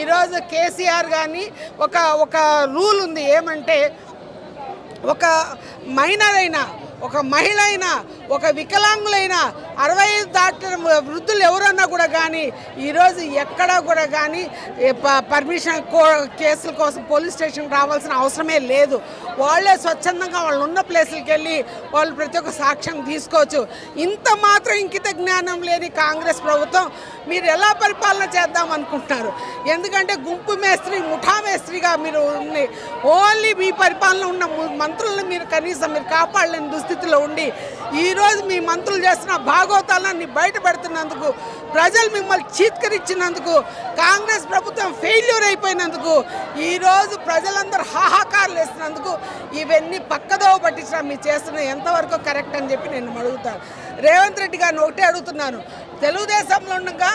ఈరోజు కేసీఆర్ కానీ ఒక ఒక రూల్ ఉంది ఏమంటే ఒక మైనర్ అయినా ఒక మహిళ అయినా ఒక వికలాంగులైనా 65 దాటిన వృద్ధులు ఎవరన్నా కూడా కానీ ఈరోజు ఎక్కడా కూడా కానీ పర్మిషన్ కేసుల కోసం పోలీస్ స్టేషన్కి రావాల్సిన అవసరమే లేదు. వాళ్ళే స్వచ్ఛందంగా వాళ్ళు ఉన్న ప్లేసులకి వెళ్ళి వాళ్ళు ప్రతి ఒక్క సాక్ష్యం తీసుకోవచ్చు. ఇంత మాత్రం ఇంకిత జ్ఞానం లేని కాంగ్రెస్ ప్రభుత్వం మీరు ఎలా పరిపాలన చేద్దాం అనుకుంటున్నారు? ఎందుకంటే గుంపు మేస్త్రి ముఠా మేస్త్రిగా మీరు ఉంది. ఓన్లీ మీ పరిపాలన ఉన్న మంత్రులను మీరు కనీసం మీరు కాపాడలేని దుస్థితిలో ఉండి ఈరోజు మీ మంత్రులు చేస్తున్న భాగవతాలన్నీ బయట పెడుతున్నందుకు, ప్రజలు మిమ్మల్ని చీత్కరించినందుకు, కాంగ్రెస్ ప్రభుత్వం ఫెయిల్యూర్ అయిపోయినందుకు, ఈరోజు ప్రజలందరూ హాహాకారాలు వేసినందుకు ఇవన్నీ పక్కదోవ పట్టించడం మీరు చేస్తున్న ఎంతవరకు కరెక్ట్ అని చెప్పి నేను అడుగుతాను. రేవంత్ రెడ్డి గారిని ఒకటే అడుగుతున్నాను, తెలుగుదేశంలో ఉండగా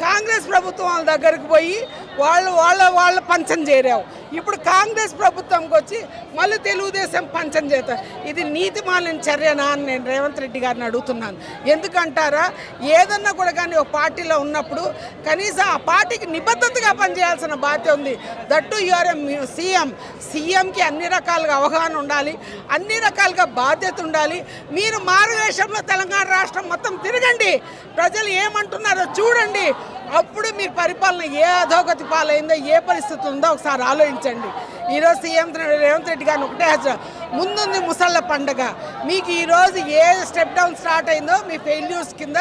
కాంగ్రెస్ ప్రభుత్వం వాళ్ళ దగ్గరికి పోయి వాళ్ళ పంచం చేరావు. ఇప్పుడు కాంగ్రెస్ ప్రభుత్వంకి వచ్చి మళ్ళీ తెలుగుదేశం పంచం చేస్తారు. ఇది నీతిమాలిన చర్యనా అని నేను రేవంత్ రెడ్డి గారిని అడుగుతున్నాను. ఎందుకంటారా, ఏదన్నా కూడా కానీ ఒక పార్టీలో ఉన్నప్పుడు కనీసం ఆ పార్టీకి నిబద్ధతగా పనిచేయాల్సిన బాధ్యత ఉంది. దట్టు యూఆర్ సీఎంకి అన్ని రకాలుగా అవగాహన ఉండాలి, అన్ని రకాలుగా బాధ్యత ఉండాలి. మీరు మారువేషంలో తెలంగాణ రాష్ట్రం మొత్తం తిరగండి, ప్రజలు ఏమంటున్నారో చూడండి. అప్పుడు మీ పరిపాలన ఏ అధోగతి పాలైందో, ఏ పరిస్థితి ఉందో ఒకసారి ఆలోచించండి. ఈరోజు సీఎం రేవంత్ రెడ్డి గారిని ఒకటే ముందుంది ముసళ్ళ పండగ. మీకు ఈరోజు ఏ స్టెప్ డౌన్ స్టార్ట్ అయిందో మీ ఫెయిల్యూర్స్ కింద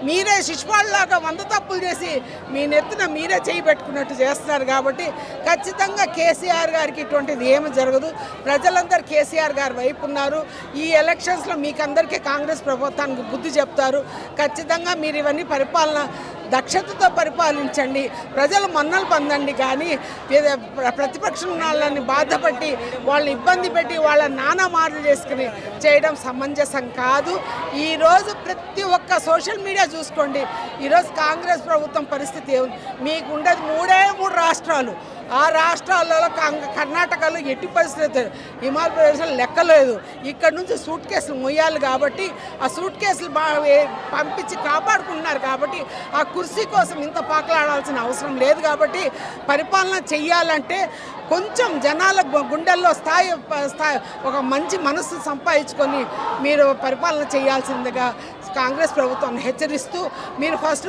మీరే శిశుపాళ్ళలాగా 100 తప్పులు చేసి మీ నెత్తిన మీరే చేయి పెట్టుకున్నట్టు చేస్తున్నారు. కాబట్టి ఖచ్చితంగా కేసీఆర్ గారికి ఇటువంటిది ఏమి జరగదు. ప్రజలందరూ కేసీఆర్ గారి వైపు ఉన్నారు. ఈ ఎలక్షన్స్లో మీకు అందరికీ కాంగ్రెస్ ప్రభుత్వానికి బుద్ధి చెప్తారు. ఖచ్చితంగా మీరు ఇవన్నీ పరిపాలన దక్షతతో పరిపాలించండి, ప్రజలు మన్నలు పొందండి. కానీ ప్రతిపక్షం వాళ్ళని బాధపట్టి వాళ్ళని ఇబ్బంది పెట్టి వాళ్ళ నానా మార్లు చేసుకుని చేయడం సమంజసం కాదు. ఈరోజు ప్రతి ఒక్క సోషల్ మీడియా చూసుకోండి, ఈరోజు కాంగ్రెస్ ప్రభుత్వం పరిస్థితి ఏముంది? మీకు ఉండేది 3 రాష్ట్రాలు. ఆ రాష్ట్రాలలో కర్ణాటకలో ఎట్టి పరిస్థితి, హిమాచల్ ప్రదేశ్లో లెక్కలేదు. ఇక్కడ నుంచి సూట్ కేసులు మొయ్యాలి కాబట్టి ఆ సూట్ కేసులు పంపించి కాపాడుకుంటున్నారు. కాబట్టి ఆ కుర్సీ కోసం ఇంత పాకలాడాల్సిన అవసరం లేదు. కాబట్టి పరిపాలన చెయ్యాలంటే కొంచెం జనాల గుండెల్లో స్థాయి ఒక మంచి మనసు సంపాదించుకొని మీరు పరిపాలన చేయాల్సిందిగా కాంగ్రెస్ ప్రభుత్వాన్ని హెచ్చరిస్తూ, మీరు ఫస్ట్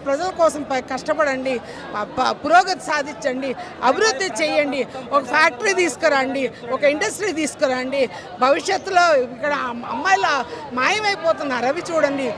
ప్రజల కోసం కష్టపడండి, పురోగతి సాధించండి, అభివృద్ధి చేయండి, ఒక ఫ్యాక్టరీ తీసుకురండి, ఒక ఇండస్ట్రీ తీసుకురండి. భవిష్యత్తులో ఇక్కడ అమ్మాయిల మాయమైపోతున్నారు, అవి చూడండి.